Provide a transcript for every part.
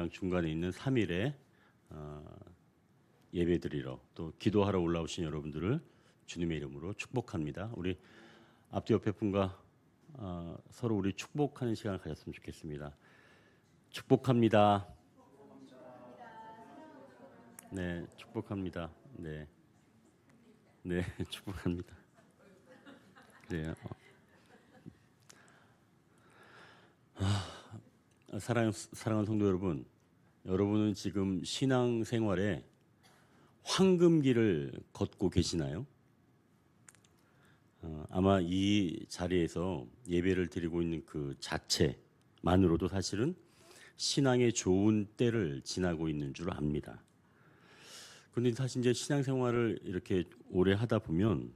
가장 중간에 있는 3일에 예배드리러 또 기도하러 올라오신 여러분들을 주님의 이름으로 축복합니다. 우리 앞뒤 옆에 분과 서로 우리 축복하는 시간을 가졌으면 좋겠습니다. 축복합니다. 네, 축복합니다. 네, 네, 축복합니다. 그래요. 사랑하는 성도 여러분, 여러분은 지금 신앙생활에 황금길을 걷고 계시나요? 아마 이 자리에서 예배를 드리고 있는 그 자체만으로도 사실은 신앙의 좋은 때를 지나고 있는 줄 압니다. 그런데 사실 이제 신앙생활을 이렇게 오래 하다 보면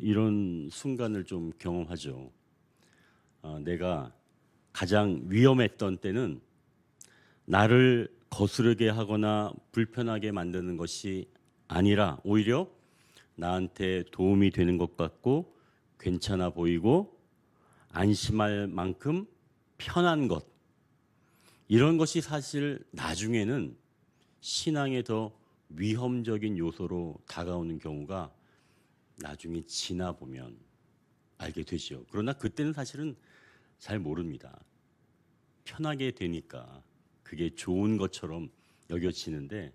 이런 순간을 좀 경험하죠. 내가 가장 위험했던 때는 나를 거스르게 하거나 불편하게 만드는 것이 아니라 오히려 나한테 도움이 되는 것 같고 괜찮아 보이고 안심할 만큼 편한 것, 이런 것이 사실 나중에는 신앙의 더 위험적인 요소로 다가오는 경우가 나중에 지나 보면 알게 되죠. 그러나 그때는 사실은 잘 모릅니다. 편하게 되니까 그게 좋은 것처럼 여겨지는데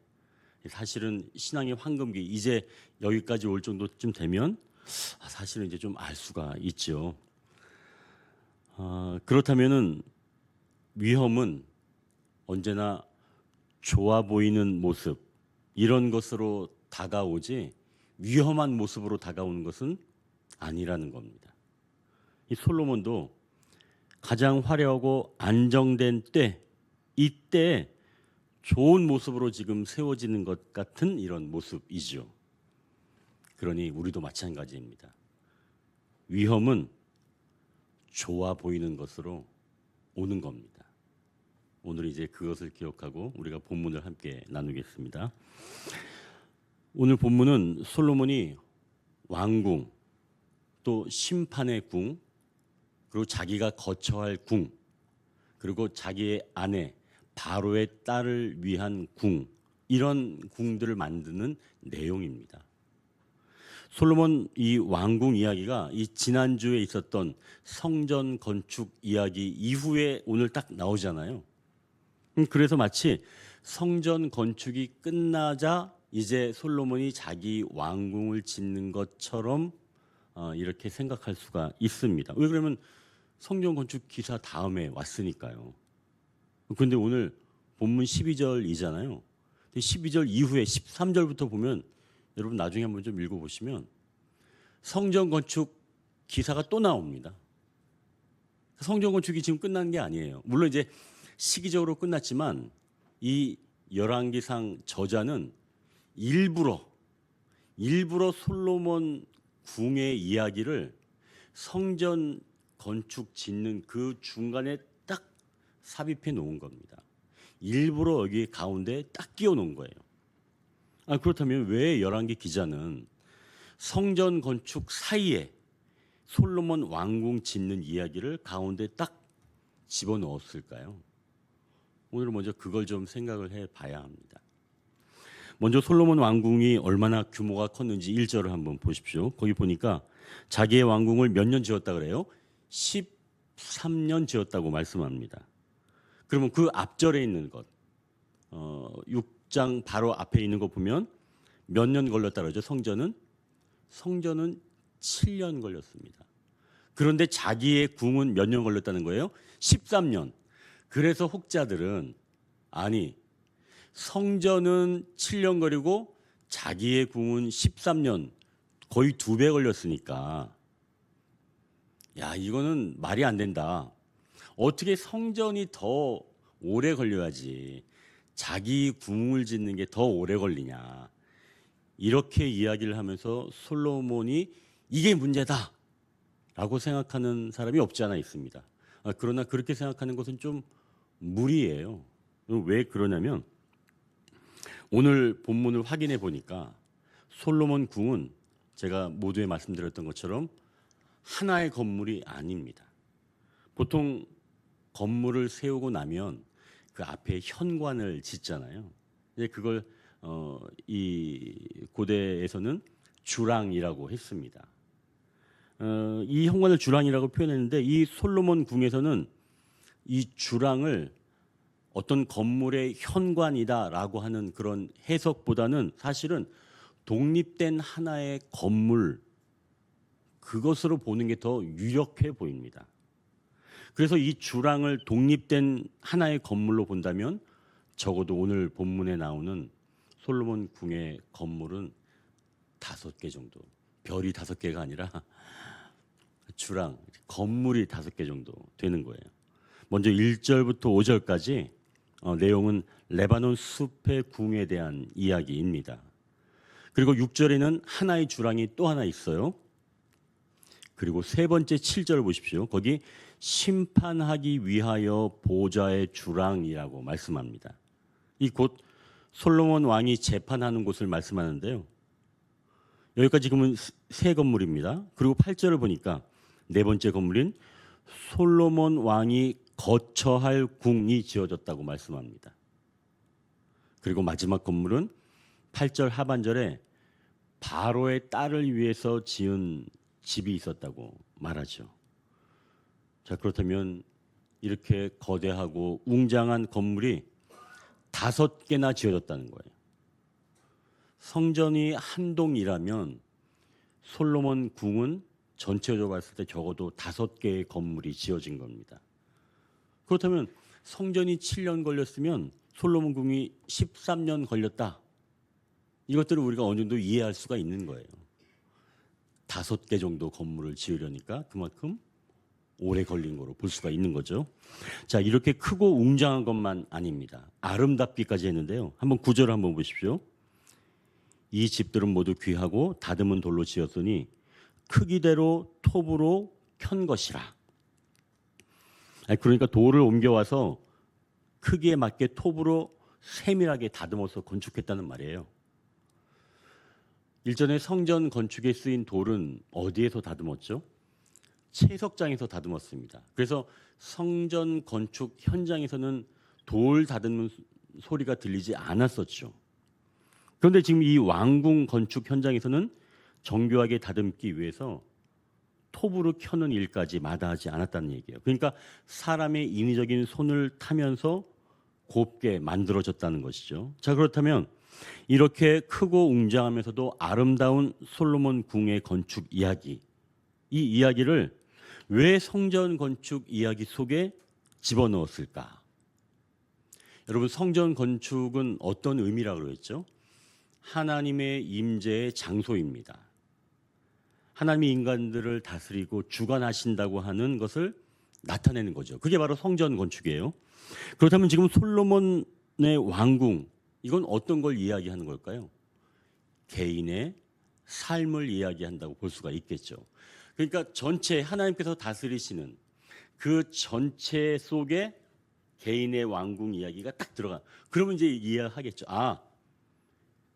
사실은 신앙의 황금기, 이제 여기까지 올 정도쯤 되면 사실은 이제 좀 알 수가 있죠. 그렇다면은 위험은 언제나 좋아 보이는 모습, 이런 것으로 다가오지 위험한 모습으로 다가오는 것은 아니라는 겁니다. 이 솔로몬도 가장 화려하고 안정된 때, 이때 좋은 모습으로 지금 세워지는 것 같은 이런 모습이죠. 그러니 우리도 마찬가지입니다. 위험은 좋아 보이는 것으로 오는 겁니다. 오늘 이제 그것을 기억하고 우리가 본문을 함께 나누겠습니다. 오늘 본문은 솔로몬이 왕궁, 또 심판의 궁, 그리고 자기가 거처할 궁, 그리고 자기의 아내 바로의 딸을 위한 궁, 이런 궁들을 만드는 내용입니다. 솔로몬 이 왕궁 이야기가 이 지난주에 있었던 성전 건축 이야기 이후에 오늘 딱 나오잖아요. 그래서 마치 성전 건축이 끝나자 이제 솔로몬이 자기 왕궁을 짓는 것처럼 이렇게 생각할 수가 있습니다. 왜 그러면 성전 건축 기사 다음에 왔으니까요. 그런데 오늘 본문 12절이잖아요. 12절 이후에 13절부터 보면 여러분 나중에 한번 좀 읽어보시면 성전 건축 기사가 또 나옵니다. 성전 건축이 지금 끝난 게 아니에요. 물론 이제 시기적으로 끝났지만 이 열왕기상 저자는 일부러 솔로몬 궁의 이야기를 성전 건축 짓는 그 중간에 딱 삽입해 놓은 겁니다. 일부러 여기 가운데 딱 끼워 놓은 거예요. 그렇다면 왜 열왕기 기자는 성전 건축 사이에 솔로몬 왕궁 짓는 이야기를 가운데 딱 집어넣었을까요? 오늘 먼저 그걸 좀 생각을 해봐야 합니다. 먼저 솔로몬 왕궁이 얼마나 규모가 컸는지 1절을 한번 보십시오. 거기 보니까 자기의 왕궁을 몇 년 지었다 그래요? 13년 지었다고 말씀합니다. 그러면 그 앞절에 있는 것, 6장 바로 앞에 있는 거 보면 몇 년 걸렸다 그러죠? 성전은 7년 걸렸습니다. 그런데 자기의 궁은 몇 년 걸렸다는 거예요? 13년. 그래서 혹자들은 아니 성전은 7년 걸리고 자기의 궁은 13년, 거의 2배 걸렸으니까 야, 이거는 말이 안 된다. 어떻게 성전이 더 오래 걸려야지 자기 궁을 짓는 게 더 오래 걸리냐. 이렇게 이야기를 하면서 솔로몬이 이게 문제다 라고 생각하는 사람이 없지 않아 있습니다. 그러나 그렇게 생각하는 것은 좀 무리예요. 왜 그러냐면 오늘 본문을 확인해 보니까 솔로몬 궁은 제가 모두에 말씀드렸던 것처럼 하나의 건물이 아닙니다. 보통 건물을 세우고 나면 그 앞에 현관을 짓잖아요. 이제 그걸 이 고대에서는 주랑이라고 했습니다. 이 현관을 주랑이라고 표현했는데 이 솔로몬 궁에서는 이 주랑을 어떤 건물의 현관이다라고 하는 그런 해석보다는 사실은 독립된 하나의 건물, 그것으로 보는 게 더 유력해 보입니다. 그래서 이 주랑을 독립된 하나의 건물로 본다면 적어도 오늘 본문에 나오는 솔로몬 궁의 건물은 5개 정도, 별이 5개가 아니라 주랑, 건물이 5개 정도 되는 거예요. 먼저 1절부터 5절까지 내용은 레바논 숲의 궁에 대한 이야기입니다. 그리고 6절에는 하나의 주랑이 또 하나 있어요. 그리고 세 번째 7절 보십시오. 거기 심판하기 위하여 보좌의 주랑이라고 말씀합니다. 이 곧 솔로몬 왕이 재판하는 곳을 말씀하는데요. 여기까지 지금은 세 건물입니다. 그리고 8절을 보니까 네 번째 건물인 솔로몬 왕이 거처할 궁이 지어졌다고 말씀합니다. 그리고 마지막 건물은 8절 하반절에 바로의 딸을 위해서 지은 집이 있었다고 말하죠. 자, 그렇다면 이렇게 거대하고 웅장한 건물이 5개나 지어졌다는 거예요. 성전이 한 동이라면 솔로몬 궁은 전체적으로 봤을 때 적어도 5개의 건물이 지어진 겁니다. 그렇다면 성전이 7년 걸렸으면 솔로몬 궁이 13년 걸렸다. 이것들을 우리가 어느 정도 이해할 수가 있는 거예요. 5개 정도 건물을 지으려니까 그만큼 오래 걸린 거로 볼 수가 있는 거죠. 자, 이렇게 크고 웅장한 것만 아닙니다. 아름답기까지 했는데요. 한번 9절을 한번 보십시오. 이 집들은 모두 귀하고 다듬은 돌로 지었으니 크기대로 톱으로 켠 것이라. 그러니까 돌을 옮겨와서 크기에 맞게 톱으로 세밀하게 다듬어서 건축했다는 말이에요. 일전에 성전 건축에 쓰인 돌은 어디에서 다듬었죠? 채석장에서 다듬었습니다. 그래서 성전 건축 현장에서는 돌 다듬는 소리가 들리지 않았었죠. 그런데 지금 이 왕궁 건축 현장에서는 정교하게 다듬기 위해서 톱으로 켜는 일까지 마다하지 않았다는 얘기예요. 그러니까 사람의 인위적인 손을 타면서 곱게 만들어졌다는 것이죠. 자, 그렇다면 이렇게 크고 웅장하면서도 아름다운 솔로몬 궁의 건축 이야기, 이 이야기를 왜 성전 건축 이야기 속에 집어넣었을까? 여러분, 성전 건축은 어떤 의미라고 그랬죠? 하나님의 임재의 장소입니다. 하나님이 인간들을 다스리고 주관하신다고 하는 것을 나타내는 거죠. 그게 바로 성전 건축이에요. 그렇다면 지금 솔로몬의 왕궁, 이건 어떤 걸 이야기하는 걸까요? 개인의 삶을 이야기한다고 볼 수가 있겠죠. 그러니까 전체 하나님께서 다스리시는 그 전체 속에 개인의 왕궁 이야기가 딱 들어가. 그러면 이제 이해하겠죠. 아,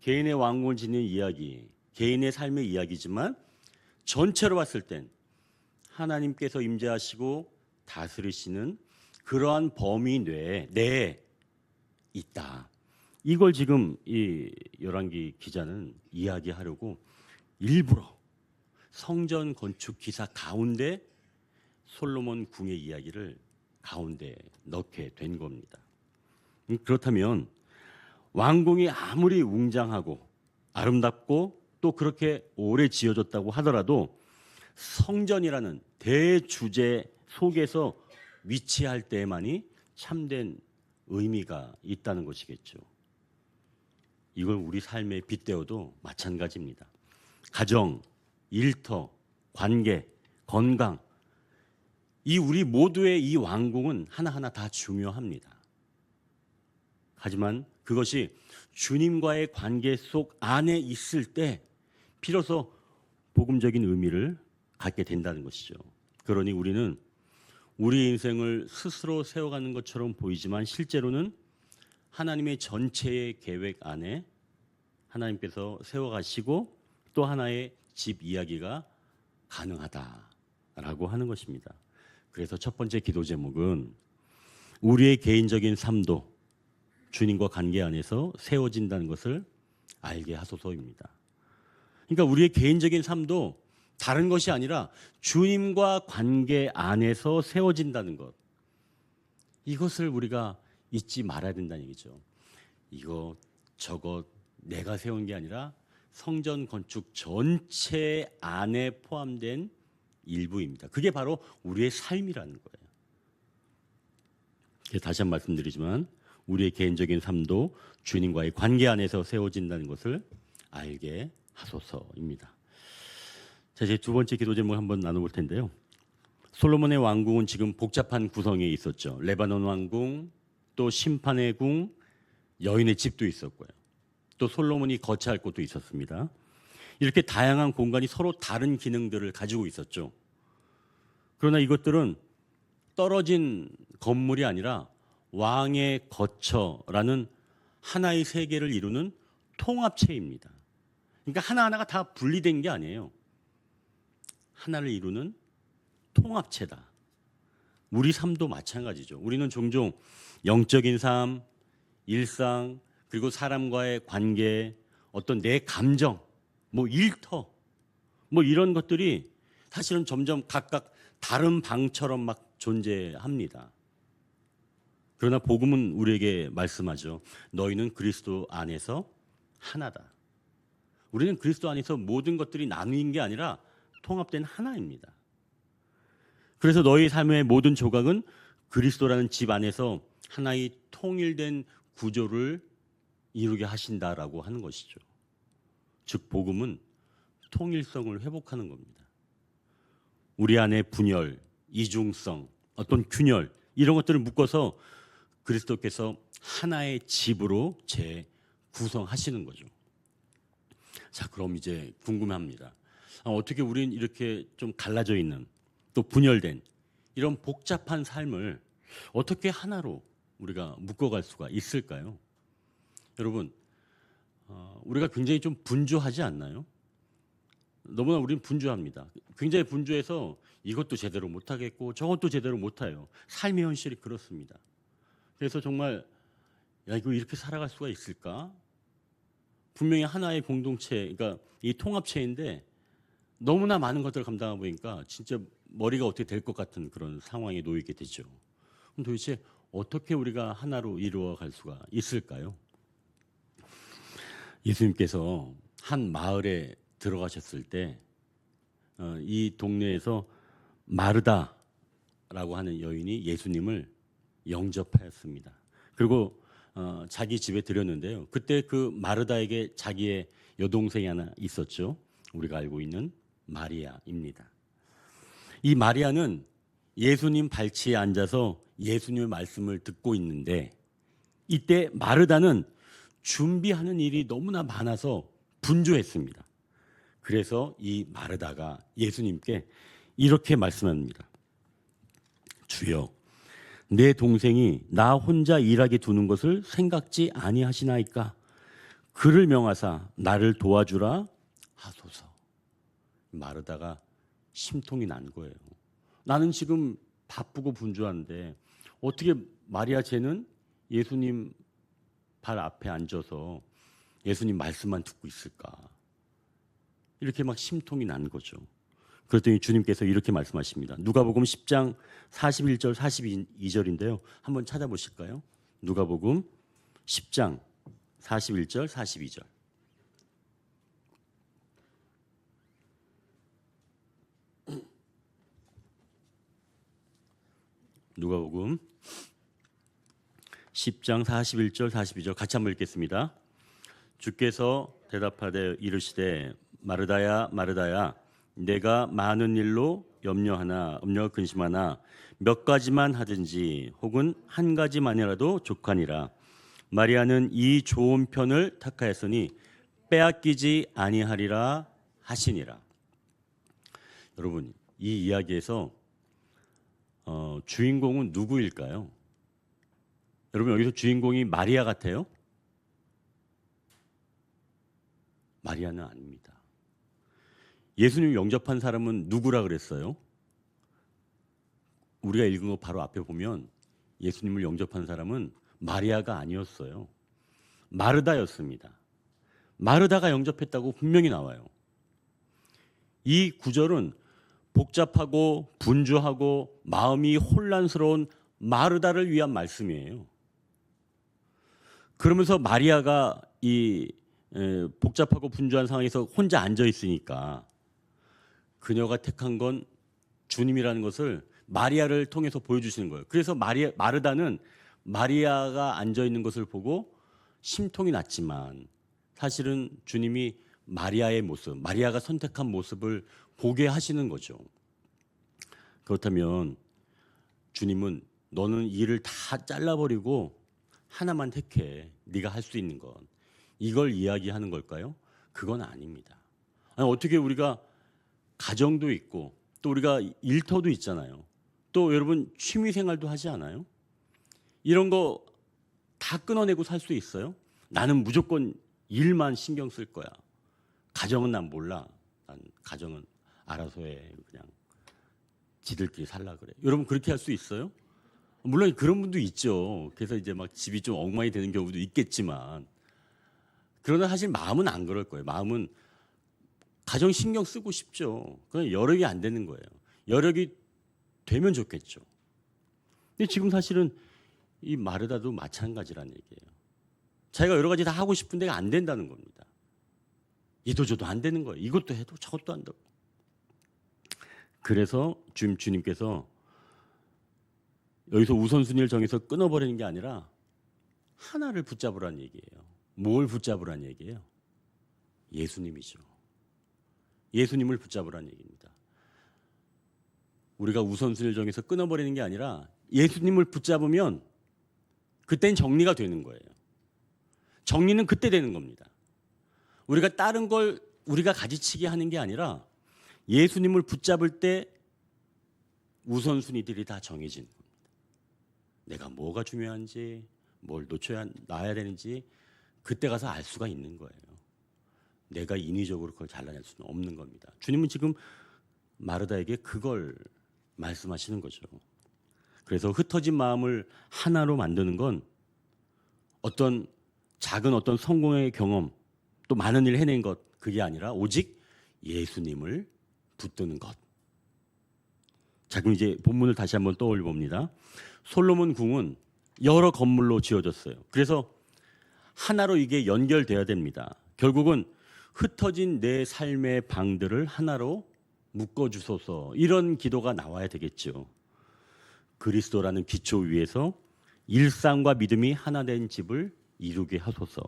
개인의 왕궁을 짓는 이야기, 개인의 삶의 이야기지만 전체로 봤을 땐 하나님께서 임재하시고 다스리시는 그러한 범위 내에 있다. 이걸 지금 이 열왕기 기자는 이야기하려고 일부러 성전 건축 기사 가운데 솔로몬 궁의 이야기를 가운데 넣게 된 겁니다. 그렇다면 왕궁이 아무리 웅장하고 아름답고 또 그렇게 오래 지어졌다고 하더라도 성전이라는 대주제 속에서 위치할 때만이 참된 의미가 있다는 것이겠죠. 이걸 우리 삶에 빗대어도 마찬가지입니다. 가정, 일터, 관계, 건강, 이 우리 모두의 이 왕궁은 하나하나 다 중요합니다. 하지만 그것이 주님과의 관계 속 안에 있을 때 비로소 복음적인 의미를 갖게 된다는 것이죠. 그러니 우리는 우리 인생을 스스로 세워가는 것처럼 보이지만 실제로는 하나님의 전체의 계획 안에 하나님께서 세워가시고 또 하나의 집 이야기가 가능하다라고 하는 것입니다. 그래서 첫 번째 기도 제목은 우리의 개인적인 삶도 주님과 관계 안에서 세워진다는 것을 알게 하소서입니다. 그러니까 우리의 개인적인 삶도 다른 것이 아니라 주님과 관계 안에서 세워진다는 것. 이것을 우리가 잊지 말아야 된다는 얘기죠. 이거 저거 내가 세운 게 아니라 성전 건축 전체 안에 포함된 일부입니다. 그게 바로 우리의 삶이라는 거예요. 다시 한번 말씀드리지만 우리의 개인적인 삶도 주님과의 관계 안에서 세워진다는 것을 알게 하소서입니다. 자, 제 두 번째 기도 제목 한번 나눠볼 텐데요. 솔로몬의 왕궁은 지금 복잡한 구성에 있었죠. 레바논 왕궁, 또 심판의 궁, 여인의 집도 있었고요. 또 솔로몬이 거처할 곳도 있었습니다. 이렇게 다양한 공간이 서로 다른 기능들을 가지고 있었죠. 그러나 이것들은 떨어진 건물이 아니라 왕의 거처라는 하나의 세계를 이루는 통합체입니다. 그러니까 하나하나가 다 분리된 게 아니에요. 하나를 이루는 통합체다. 우리 삶도 마찬가지죠. 우리는 종종 영적인 삶, 일상, 그리고 사람과의 관계, 어떤 내 감정, 일터, 이런 것들이 사실은 점점 각각 다른 방처럼 막 존재합니다. 그러나 복음은 우리에게 말씀하죠. 너희는 그리스도 안에서 하나다. 우리는 그리스도 안에서 모든 것들이 나누인 게 아니라 통합된 하나입니다. 그래서 너희 삶의 모든 조각은 그리스도라는 집 안에서 하나의 통일된 구조를 이루게 하신다라고 하는 것이죠. 즉 복음은 통일성을 회복하는 겁니다. 우리 안에 분열, 이중성, 어떤 균열 이런 것들을 묶어서 그리스도께서 하나의 집으로 재구성하시는 거죠. 자, 그럼 이제 궁금합니다. 어떻게 우리는 이렇게 좀 갈라져 있는 또 분열된 이런 복잡한 삶을 어떻게 하나로 우리가 묶어갈 수가 있을까요? 여러분, 우리가 굉장히 좀 분주하지 않나요? 너무나 우리는 분주합니다. 굉장히 분주해서 이것도 제대로 못하겠고 저것도 제대로 못해요. 삶의 현실이 그렇습니다. 그래서 정말 이거 이렇게 살아갈 수가 있을까? 분명히 하나의 공동체, 그러니까 이 통합체인데 너무나 많은 것들을 감당하고 보니까 진짜 머리가 어떻게 될 것 같은 그런 상황에 놓이게 되죠. 그럼 도대체 어떻게 우리가 하나로 이루어갈 수가 있을까요? 예수님께서 한 마을에 들어가셨을 때 이 동네에서 마르다라고 하는 여인이 예수님을 영접하였습니다. 그리고 자기 집에 들였는데요. 그때 그 마르다에게 자기의 여동생이 하나 있었죠. 우리가 알고 있는 마리아입니다. 이 마리아는 예수님 발치에 앉아서 예수님의 말씀을 듣고 있는데 이때 마르다는 준비하는 일이 너무나 많아서 분주했습니다. 그래서 이 마르다가 예수님께 이렇게 말씀합니다. 주여, 내 동생이 나 혼자 일하게 두는 것을 생각지 아니하시나이까? 그를 명하사 나를 도와주라 하소서. 마르다가 심통이 난 거예요. 나는 지금 바쁘고 분주한데 어떻게 마리아 쟤는 예수님 발 앞에 앉아서 예수님 말씀만 듣고 있을까? 이렇게 막 심통이 난 거죠. 그랬더니 주님께서 이렇게 말씀하십니다. 누가복음 10장 41절 42절인데요. 한번 찾아보실까요? 누가복음 10장 41절 42절. 누가복음 10장 41절 42절 같이 한번 읽겠습니다. 주께서 대답하되 이르시되 마르다야 마르다야 내가 많은 일로 염려 근심하나 몇 가지만 하든지 혹은 한 가지만이라도 족하니라. 마리아는 이 좋은 편을 택하였으니 빼앗기지 아니하리라 하시니라. 여러분, 이 이야기에서 주인공은 누구일까요? 여러분, 여기서 주인공이 마리아 같아요? 마리아는 아닙니다. 예수님 영접한 사람은 누구라 그랬어요? 우리가 읽은 거 바로 앞에 보면 예수님을 영접한 사람은 마리아가 아니었어요. 마르다였습니다. 마르다가 영접했다고 분명히 나와요. 이 구절은 복잡하고 분주하고 마음이 혼란스러운 마르다를 위한 말씀이에요. 그러면서 마리아가 이 복잡하고 분주한 상황에서 혼자 앉아 있으니까 그녀가 택한 건 주님이라는 것을 마리아를 통해서 보여주시는 거예요. 그래서 마르다는 마리아가 앉아 있는 것을 보고 심통이 났지만 사실은 주님이 마리아의 모습, 마리아가 선택한 모습을 보게 하시는 거죠. 그렇다면 주님은 너는 일을 다 잘라버리고 하나만 택해. 네가 할 수 있는 건. 이걸 이야기하는 걸까요? 그건 아닙니다. 아니, 어떻게 우리가 가정도 있고 또 우리가 일터도 있잖아요. 또 여러분 취미 생활도 하지 않아요? 이런 거 다 끊어내고 살 수 있어요? 나는 무조건 일만 신경 쓸 거야. 가정은 난 몰라. 난 가정은 알아서 해. 그냥 지들끼리 살라 그래. 여러분 그렇게 할 수 있어요? 물론 그런 분도 있죠. 그래서 이제 막 집이 좀 엉망이 되는 경우도 있겠지만 그러나 사실 마음은 안 그럴 거예요. 마음은 가정 신경 쓰고 싶죠. 그냥 여력이 안 되는 거예요. 여력이 되면 좋겠죠. 근데 지금 사실은 이 마르다도 마찬가지라는 얘기예요. 자기가 여러 가지 다 하고 싶은데 안 된다는 겁니다. 이도저도 안 되는 거예요. 이것도 해도 저것도 한다고. 그래서 주님께서 여기서 우선순위를 정해서 끊어버리는 게 아니라 하나를 붙잡으라는 얘기예요. 뭘 붙잡으라는 얘기예요? 예수님이죠. 예수님을 붙잡으라는 얘기입니다. 우리가 우선순위를 정해서 끊어버리는 게 아니라 예수님을 붙잡으면 그땐 정리가 되는 거예요. 정리는 그때 되는 겁니다. 우리가 다른 걸 우리가 가지치기 하는 게 아니라 예수님을 붙잡을 때 우선순위들이 다 정해지는 겁니다. 내가 뭐가 중요한지, 뭘 놔야 되는지 그때 가서 알 수가 있는 거예요. 내가 인위적으로 그걸 잘라낼 수는 없는 겁니다. 주님은 지금 마르다에게 그걸 말씀하시는 거죠. 그래서 흩어진 마음을 하나로 만드는 건 어떤 작은 어떤 성공의 경험 또 많은 일을 해낸 것 그게 아니라 오직 예수님을 붙드는 것. 자, 그럼 이제 본문을 다시 한번 떠올려 봅니다. 솔로몬 궁은 여러 건물로 지어졌어요. 그래서 하나로 이게 연결돼야 됩니다. 결국은 흩어진 내 삶의 방들을 하나로 묶어주소서 이런 기도가 나와야 되겠죠. 그리스도라는 기초 위에서 일상과 믿음이 하나 된 집을 이루게 하소서.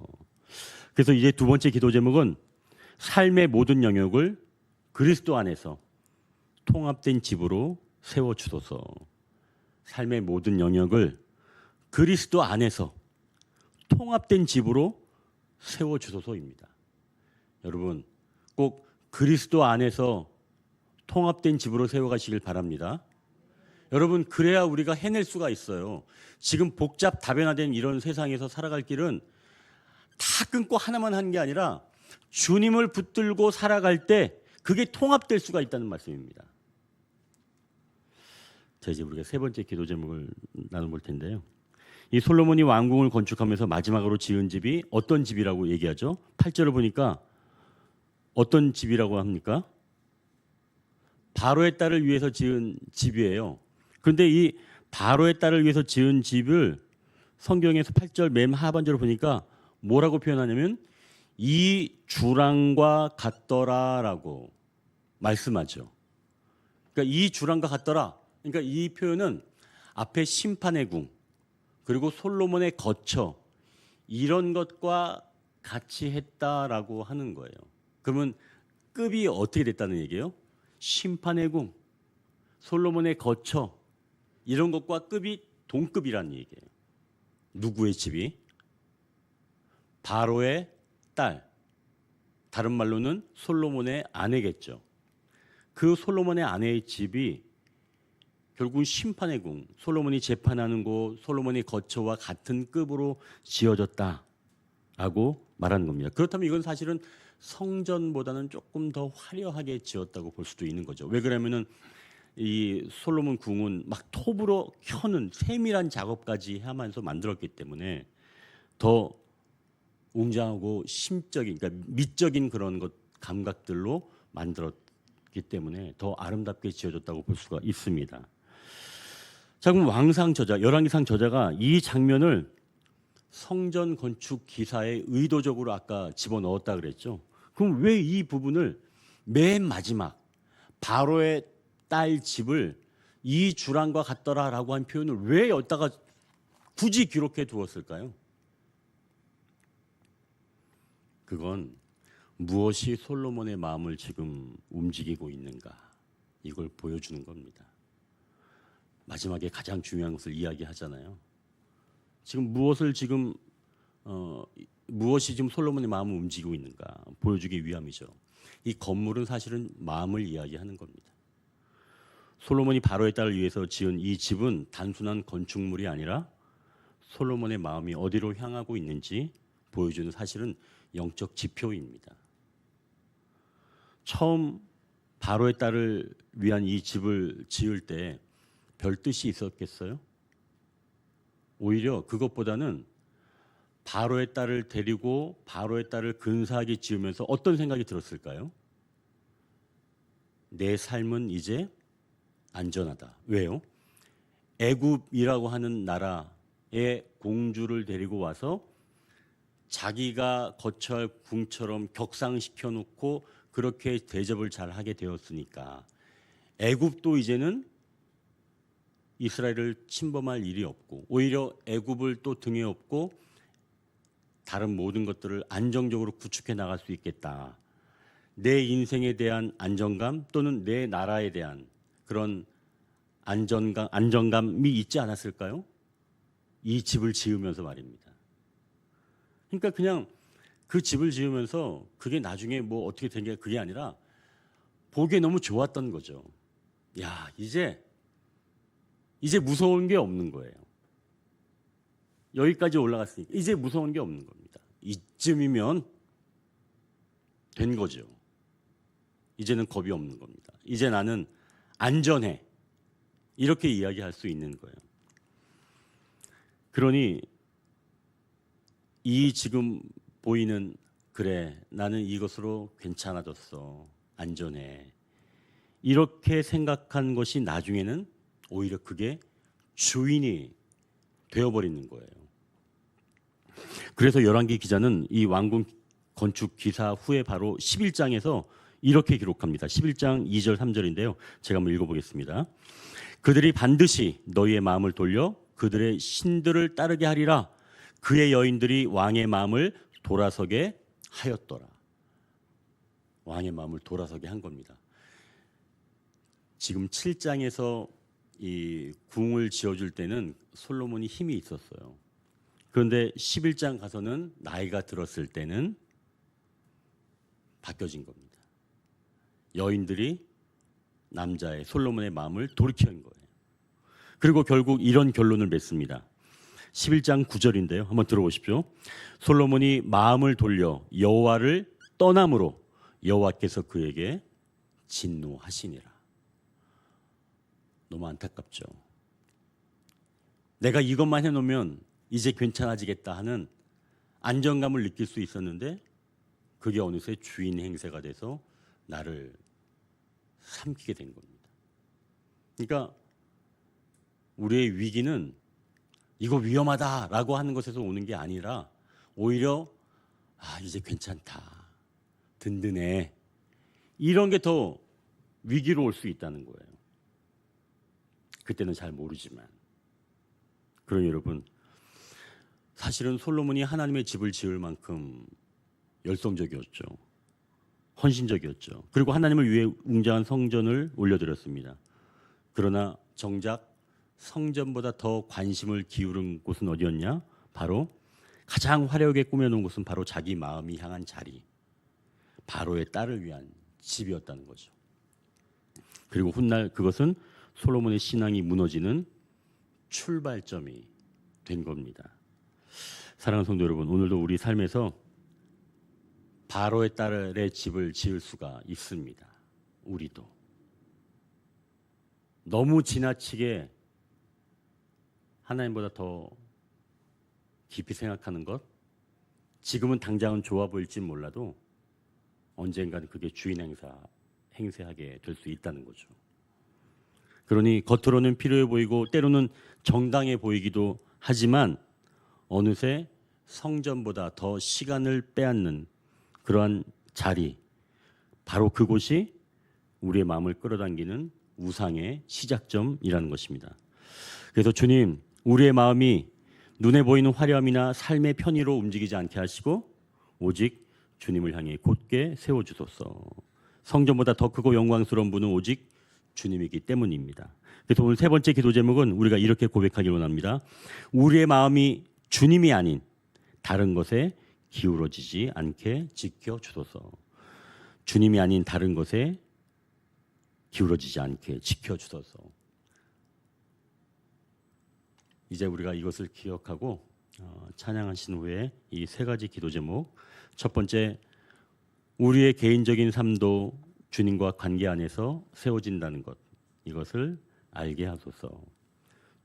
그래서 이제 두 번째 기도 제목은 삶의 모든 영역을 그리스도 안에서 통합된 집으로 세워주소서. 삶의 모든 영역을 그리스도 안에서 통합된 집으로 세워주소서입니다. 여러분 꼭 그리스도 안에서 통합된 집으로 세워가시길 바랍니다. 여러분 그래야 우리가 해낼 수가 있어요. 지금 복잡 다변화된 이런 세상에서 살아갈 길은 다 끊고 하나만 하는 게 아니라 주님을 붙들고 살아갈 때 그게 통합될 수가 있다는 말씀입니다. 자, 이제 우리가 세 번째 기도 제목을 나눠볼 텐데요. 이 솔로몬이 왕궁을 건축하면서 마지막으로 지은 집이 어떤 집이라고 얘기하죠? 8절을 보니까 어떤 집이라고 합니까? 바로의 딸을 위해서 지은 집이에요. 그런데 이 바로의 딸을 위해서 지은 집을 성경에서 8절 맨 하반절을 보니까 뭐라고 표현하냐면 이 주랑과 같더라라고 말씀하죠. 그러니까 이 주랑과 같더라. 그러니까 이 표현은 앞에 심판의 궁 그리고 솔로몬의 거처 이런 것과 같이 했다라고 하는 거예요. 그러면 급이 어떻게 됐다는 얘기예요? 심판의 궁, 솔로몬의 거처 이런 것과 급이 동급이라는 얘기예요. 누구의 집이? 바로의 딸, 다른 말로는 솔로몬의 아내겠죠. 그 솔로몬의 아내의 집이 결국은 심판의 궁, 솔로몬이 재판하는 곳, 솔로몬의 거처와 같은 급으로 지어졌다라고 말하는 겁니다. 그렇다면 이건 사실은 성전보다는 조금 더 화려하게 지었다고 볼 수도 있는 거죠. 왜 그러면은 이 솔로몬 궁은 막 톱으로 켜는 세밀한 작업까지 하면서 만들었기 때문에 더 웅장하고 심적인, 그러니까 미적인 그런 것 감각들로 만들었기 때문에 더 아름답게 지어졌다고 볼 수가 있습니다. 자, 그럼 왕상 저자, 열왕기상 저자가 이 장면을 성전 건축 기사에 의도적으로 아까 집어넣었다 그랬죠. 그럼 왜 이 부분을 맨 마지막 바로의 딸 집을 이 주랑과 같더라라고 한 표현을 왜 여기다가 굳이 기록해 두었을까요? 그건 무엇이 솔로몬의 마음을 지금 움직이고 있는가, 이걸 보여주는 겁니다. 마지막에 가장 중요한 것을 이야기하잖아요. 지금 무엇이 지금 솔로몬의 마음을 움직이고 있는가 보여주기 위함이죠. 이 건물은 사실은 마음을 이야기하는 겁니다. 솔로몬이 바로의 딸을 위해서 지은 이 집은 단순한 건축물이 아니라 솔로몬의 마음이 어디로 향하고 있는지 보여주는 사실은 영적 지표입니다. 처음 바로의 딸을 위한 이 집을 지을 때 별 뜻이 있었겠어요? 오히려 그것보다는 바로의 딸을 데리고 바로의 딸을 근사하게 지으면서 어떤 생각이 들었을까요? 내 삶은 이제 안전하다. 왜요? 애굽이라고 하는 나라의 공주를 데리고 와서 자기가 거처할 궁처럼 격상시켜 놓고 그렇게 대접을 잘 하게 되었으니까 애굽도 이제는 이스라엘을 침범할 일이 없고 오히려 애굽을 또 등에 업고 다른 모든 것들을 안정적으로 구축해 나갈 수 있겠다. 내 인생에 대한 안정감 또는 내 나라에 대한 그런 안정감이 있지 않았을까요? 이 집을 지으면서 말입니다. 그러니까 그냥 그 집을 지으면서 그게 나중에 뭐 어떻게 된 게 그게 아니라 보기에 너무 좋았던 거죠. 야, 이제 무서운 게 없는 거예요. 여기까지 올라갔으니까 이제 무서운 게 없는 겁니다. 이쯤이면 된 거죠. 이제는 겁이 없는 겁니다. 이제 나는 안전해. 이렇게 이야기할 수 있는 거예요. 그러니 이 지금 보이는 그래 나는 이것으로 괜찮아졌어. 안전해. 이렇게 생각한 것이 나중에는 오히려 그게 주인이 되어버리는 거예요. 그래서 열왕기 기자는 이 왕궁 건축 기사 후에 바로 11장에서 이렇게 기록합니다. 11장 2절 3절인데요. 제가 한번 읽어보겠습니다. 그들이 반드시 너희의 마음을 돌려 그들의 신들을 따르게 하리라. 그의 여인들이 왕의 마음을 돌아서게 하였더라. 왕의 마음을 돌아서게 한 겁니다. 지금 7장에서 이 궁을 지어줄 때는 솔로몬이 힘이 있었어요. 그런데 11장 가서는 나이가 들었을 때는 바뀌어진 겁니다. 여인들이 남자의 솔로몬의 마음을 돌이킨 거예요. 그리고 결국 이런 결론을 맺습니다. 11장 9절인데요. 한번 들어보십시오. 솔로몬이 마음을 돌려 여호와를 떠남으로 여호와께서 그에게 진노하시니라. 너무 안타깝죠. 내가 이것만 해놓으면 이제 괜찮아지겠다 하는 안정감을 느낄 수 있었는데 그게 어느새 주인 행세가 돼서 나를 삼키게 된 겁니다. 그러니까 우리의 위기는 이거 위험하다라고 하는 것에서 오는 게 아니라 오히려 이제 괜찮다, 든든해, 이런 게 더 위기로 올 수 있다는 거예요. 그때는 잘 모르지만. 그러니 여러분, 사실은 솔로몬이 하나님의 집을 지을 만큼 열성적이었죠. 헌신적이었죠. 그리고 하나님을 위해 웅장한 성전을 올려드렸습니다. 그러나 정작 성전보다 더 관심을 기울인 곳은 어디였냐? 바로 가장 화려하게 꾸며놓은 곳은 바로 자기 마음이 향한 자리, 바로의 딸을 위한 집이었다는 거죠. 그리고 훗날 그것은 솔로몬의 신앙이 무너지는 출발점이 된 겁니다. 사랑하는 성도 여러분, 오늘도 우리 삶에서 바로의 딸의 집을 지을 수가 있습니다. 우리도. 너무 지나치게 하나님보다 더 깊이 생각하는 것, 지금은 당장은 좋아 보일지 몰라도 언젠가는 그게 행세하게 될 수 있다는 거죠. 그러니 겉으로는 필요해 보이고 때로는 정당해 보이기도 하지만 어느새 성전보다 더 시간을 빼앗는 그러한 자리, 바로 그곳이 우리의 마음을 끌어당기는 우상의 시작점이라는 것입니다. 그래서 주님, 우리의 마음이 눈에 보이는 화려함이나 삶의 편의로 움직이지 않게 하시고 오직 주님을 향해 곧게 세워주소서. 성전보다 더 크고 영광스러운 분은 오직 주님이기 때문입니다. 그래서 오늘 세 번째 기도 제목은 우리가 이렇게 고백하기를 원합니다. 우리의 마음이 주님이 아닌 다른 것에 기울어지지 않게 지켜주소서. 주님이 아닌 다른 것에 기울어지지 않게 지켜주소서. 이제 우리가 이것을 기억하고 찬양하신 후에 이 세 가지 기도 제목, 첫 번째, 우리의 개인적인 삶도 주님과 관계 안에서 세워진다는 것, 이것을 알게 하소서.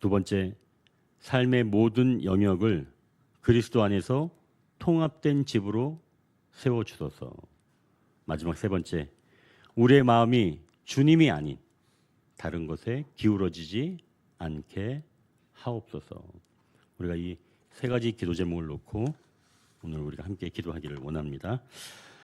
두 번째, 삶의 모든 영역을 그리스도 안에서 통합된 집으로 세워주소서. 마지막 세 번째, 우리의 마음이 주님이 아닌 다른 것에 기울어지지 않게 하옵소서. 우리가 이 세 가지 기도 제목을 놓고 오늘 우리가 함께 기도하기를 원합니다.